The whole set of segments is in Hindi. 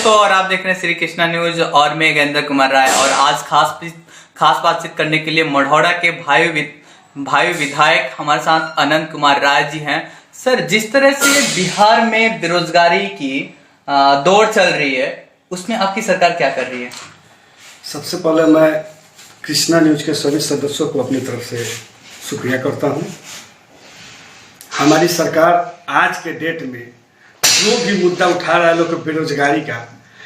दोस्तों, और आप देख रहे हैं श्री कृष्णा न्यूज और मैं गजेंद्र कुमार राय। और आज खास बातचीत करने के लिए मढ़ौरा के भाई विधायक हमारे साथ अनंत कुमार राय जी हैं। सर, जिस तरह से बिहार में बेरोजगारी की दौड़ चल रही है, उसमें आपकी सरकार क्या कर रही है? सबसे पहले मैं कृष्णा न्यूज के सभी सदस्यों को अपनी तरफ से शुक्रिया करता हूं। हमारी सरकार आज के डेट में जो भी मुद्दा उठा रहा है लोग बेरोजगारी का,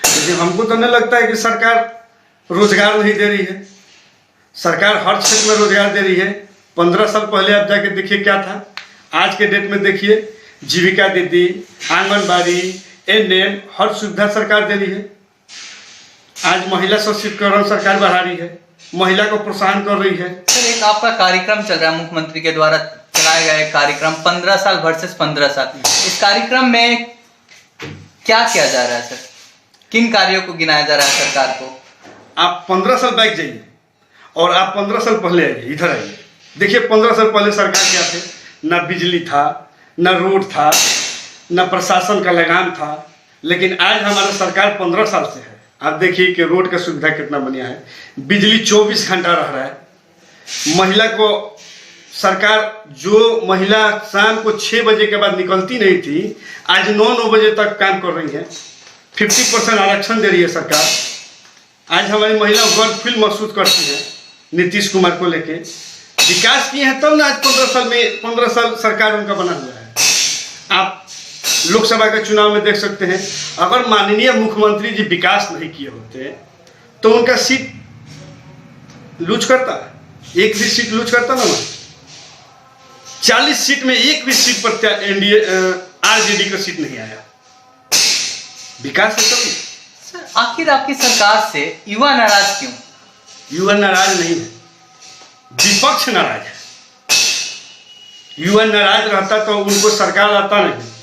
लेकिन हमको तो नहीं लगता है कि सरकार रोजगार नहीं दे रही है। सरकार हर क्षेत्र में रोजगार दे रही है। 15 साल पहले आप जाके देखिए क्या था, आज के डेट में देखिए जीविका दीदी, आंगनबाड़ी, एनएम हर सुविधा सरकार दे रही है। आज महिला सशक्तिकरण सरकार बढ़ा रही है, महिला को प्रोत्साहन कर रही है। सर, एक आपका कार्यक्रम चल रहा है मुख्यमंत्री के द्वारा चलाया गया एक कार्यक्रम 15 साल वर्सेस 15 साल। इस कार्यक्रम में क्या किया जा रहा है सर? किन कार्यों को गिनाया जा रहा है सरकार को? आप 15 साल बैक जाइए और आप 15 साल पहले आइए, इधर आइए। देखिए 15 साल पहले सरकार क्या थे, ना बिजली था, ना रोड था, ना प्रशासन का लगाम था। लेकिन आज हमारा सरकार 15 साल से है। आप देखिए कि रोड का सुविधा कितना बढ़िया है, बिजली 24 घंटा रह रहा है। महिला को सरकार, जो महिला शाम को 6 बजे के बाद निकलती नहीं थी, आज 9 बजे तक काम कर रही है। 50% आरक्षण दे रही है सरकार। आज हमारी महिला गर्व फील महसूस करती है नीतीश कुमार को लेके। विकास किए हैं तब ना आज 15 साल सरकार उनका बना हुआ है। आप लोकसभा के चुनाव में देख सकते हैं, अगर माननीय मुख्यमंत्री जी विकास नहीं किए होते तो उनका सीट लूज करता, एक भी सीट लूज करता ना। 40 सीट में एक भी सीट पर एनडीए आरजेडी का सीट नहीं आया। विकास है तभी। सर, आखिर आपकी सरकार से युवा नाराज क्यों? युवा नाराज नहीं है, विपक्ष नाराज है। युवा नाराज रहता तो उनको सरकार आता नहीं।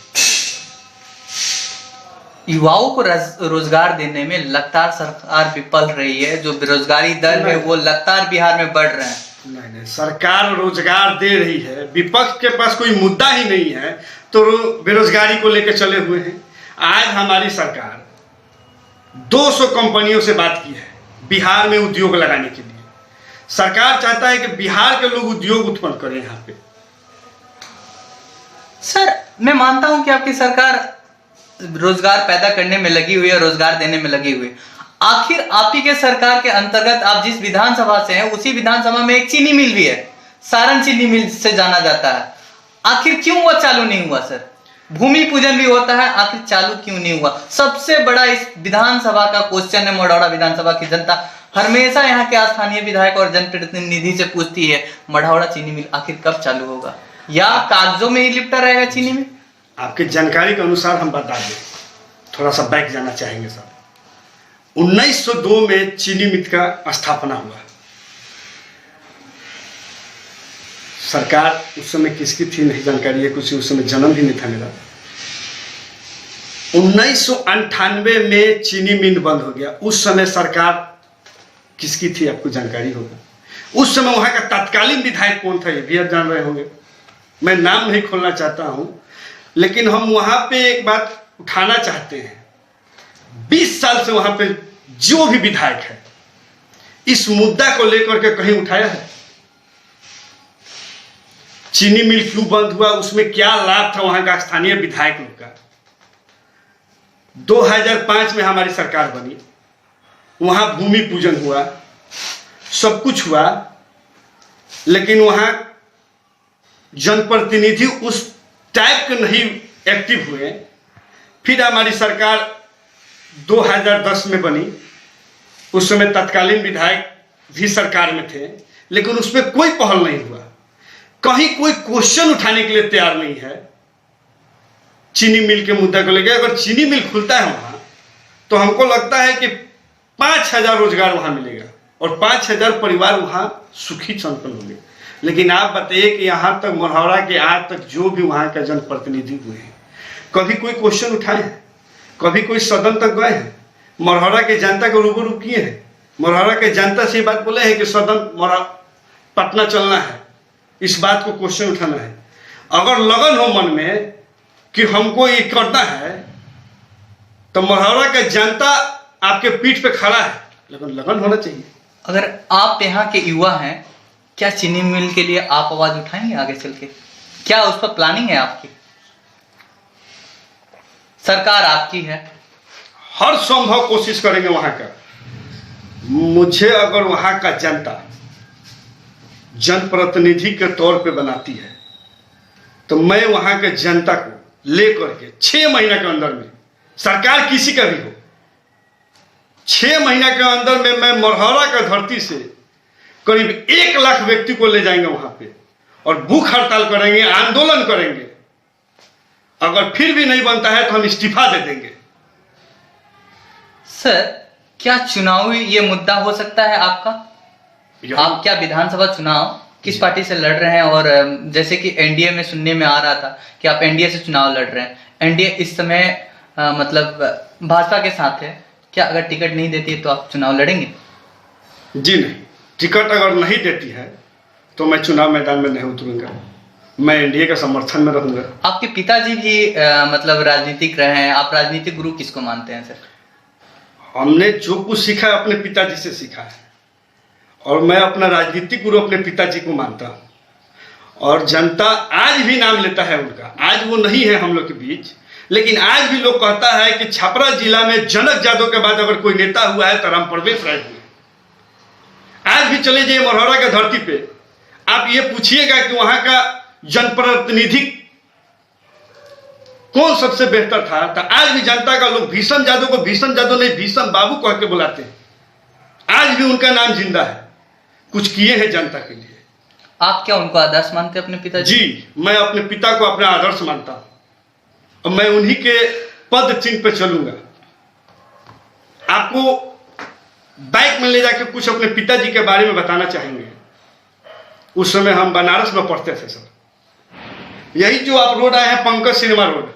युवाओं को रोजगार देने में लगातार सरकार विफल रही है। जो बेरोजगारी दर है वो लगातार बिहार में बढ़ रहे हैं। नहीं, सरकार रोजगार दे रही है। विपक्ष के पास कोई मुद्दा ही नहीं है तो बेरोजगारी को लेकर चले हुए हैं। आज हमारी सरकार 200 कंपनियों से बात की है बिहार में उद्योग लगाने के लिए। सरकार चाहता है कि बिहार के लोग उद्योग उत्पन्न करें यहाँ पे। सर, मैं मानता हूं कि आपकी सरकार रोजगार पैदा करने में लगी हुई है, रोजगार देने में लगी हुई है। आखिर आप ही के सरकार के अंतर्गत आप जिस विधानसभा से हैं, उसी विधानसभा में एक चीनी मिल भी है, सारण चीनी मिल से जाना जाता है। आखिर क्यों वो चालू नहीं हुआ सर? भूमि पूजन भी होता है, आखिर चालू क्यों नहीं हुआ? सबसे बड़ा इस विधानसभा का क्वेश्चन है। मढ़ौरा विधानसभा की जनता हमेशा यहाँ के स्थानीय विधायक और जनप्रतिनिधि से पूछती है, मढ़ौरा चीनी मिल आखिर कब चालू होगा, या कागजों में ही लिपटा रहेगा चीनी मिल? आपके जानकारी के अनुसार हम बता दें, थोड़ा सा बैक जाना चाहेंगे सर। 1902 में चीनी मिल का स्थापना हुआ। सरकार उस समय किसकी थी नहीं जानकारी है, कुछ उस समय जन्म भी नहीं था मेरा। 1998 में चीनी मिल बंद हो गया। उस समय सरकार किसकी थी आपको जानकारी होगा। उस समय वहां का तत्कालीन विधायक कौन था, ये भी आप जान रहे होंगे। मैं नाम नहीं खोलना चाहता हूं, लेकिन हम वहां पे एक बात उठाना चाहते हैं। 20 साल से वहां पे जो भी विधायक है इस मुद्दा को लेकर के कहीं उठाया है? चीनी मिल क्यों बंद हुआ, उसमें क्या लाभ था वहां का स्थानीय विधायक लोग का? 2005 में हमारी सरकार बनी, वहां भूमि पूजन हुआ, सब कुछ हुआ, लेकिन वहां जनप्रतिनिधि उस टाइप के नहीं एक्टिव हुए। फिर हमारी सरकार 2010 में बनी। उस समय तत्कालीन विधायक भी सरकार में थे, लेकिन उसमें कोई पहल नहीं हुआ। कहीं कोई क्वेश्चन उठाने के लिए तैयार नहीं है चीनी मिल के मुद्दा को लेकर। अगर चीनी मिल खुलता है वहां तो हमको लगता है कि 5000 रोजगार वहां मिलेगा और 5000 परिवार वहां सुखी संपन्न होंगे। लेकिन आप बताइए कि यहाँ तक मढ़ौरा के आज तक जो भी वहाँ का जनप्रतिनिधि हुए हैं, कभी कोई क्वेश्चन उठाए हैं? कभी कोई सदन तक गए हैं? मढ़ौरा के जनता को रूबरू किए हैं? मढ़ौरा के जनता से ये बात बोले हैं कि सदन पटना चलना है, इस बात को क्वेश्चन उठाना है? अगर लगन हो मन में कि हमको ये करना है तो मढ़ौरा का जनता आपके पीठ पे खड़ा है, लेकिन लगन होना चाहिए। अगर आप यहाँ के युवा हैं, क्या चीनी मिल के लिए आप आवाज उठाएंगे आगे चल के? क्या उस पर प्लानिंग है आपकी? सरकार आपकी है, हर संभव कोशिश करेंगे वहां का। मुझे अगर वहां का जनता जनप्रतिनिधि के तौर पे बनाती है तो मैं वहां के जनता को लेकर के 6 महीना के अंदर में, सरकार किसी का भी हो, 6 महीना के अंदर में मैं मढ़ौरा का धरती से करीब 1 लाख व्यक्ति को ले जाएंगे वहां पे और भूख हड़ताल करेंगे, आंदोलन करेंगे। अगर फिर भी नहीं बनता है तो हम इस्तीफा दे देंगे। सर क्या चुनावी ये मुद्दा हो सकता है आपका? आप क्या विधानसभा चुनाव किस पार्टी से लड़ रहे हैं? और जैसे कि एनडीए में सुनने में आ रहा था कि आप एनडीए से चुनाव लड़ रहे हैं, एनडीए इस समय मतलब भाजपा के साथ है, क्या अगर टिकट नहीं देती है तो आप चुनाव लड़ेंगे? जी नहीं, टिकट अगर नहीं देती है तो मैं चुनाव मैदान में नहीं उतरूंगा, मैं एनडीए के समर्थन में रहूंगा। आपके पिताजी भी मतलब राजनीतिक रहे हैं, आप राजनीतिक गुरु किसको मानते हैं सर? हमने जो कुछ सीखा है अपने पिताजी से सीखा है और मैं अपना राजनीतिक गुरु अपने पिताजी को मानता हूँ। और जनता आज भी नाम लेता है उनका, आज वो नहीं है हम लोग के बीच, लेकिन आज भी लोग कहता है कि छपरा जिला में जनक यादव के बाद अगर कोई नेता हुआ है तो राम प्रवेश राय हुए। आज भी चले जाइए मढ़ौरा की धरती पे, आप ये पूछिएगा कि वहां का जनप्रतिनिधि कौन सबसे बेहतर था, तो आज भी जनता का लोग भीषम यादव को भीषम यादव नहीं भीषम बाबू कह के बुलाते हैं। आज भी उनका नाम जिंदा है, कुछ किए हैं जनता के लिए। आप क्या उनको आदर्श मानते हैं अपने पिताजी? जी, मैं अपने पिता को अपना आदर्श मानता हूं और मैं उन्हीं के पद चिन्ह पे चलूंगा। आपको बाइक में ले जाकर कुछ अपने पिताजी के बारे में बताना चाहेंगे। उस समय हम बनारस में पढ़ते थे सर, यही जो आप रोड आए हैं पंकज सिनेमा रोड,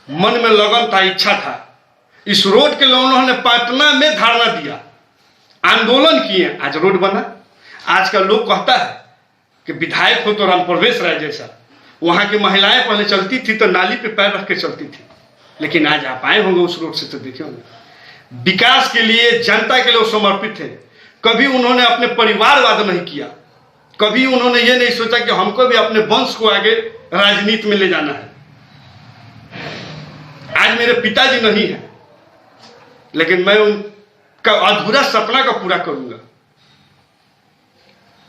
मन में लगन था, इच्छा था, इस रोड के लिए उन्होंने पटना में धरना दिया, आंदोलन किए, आज रोड बना। आज का लोग कहता है कि विधायक हो तो राम प्रवेश राय जैसा। वहां की महिलाएं पहले चलती थी तो नाली पे पैर रख के चलती थी, लेकिन आज आप आए होंगे उस रोड से तो देखे होंगे। विकास के लिए, जनता के लिए वो समर्पित थे। कभी उन्होंने अपने परिवारवाद नहीं किया, कभी उन्होंने ये नहीं सोचा कि हमको भी अपने वंश को आगे राजनीति में ले जाना है। आज मेरे पिताजी नहीं है, लेकिन मैं उनका अधूरा सपना का पूरा करूंगा।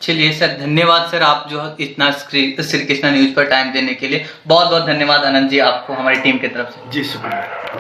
चलिए सर, धन्यवाद सर, आप जो इतना श्री कृष्णा न्यूज पर टाइम देने के लिए बहुत बहुत धन्यवाद आनंद जी, आपको हमारी टीम की तरफ से। जी शुक्रिया।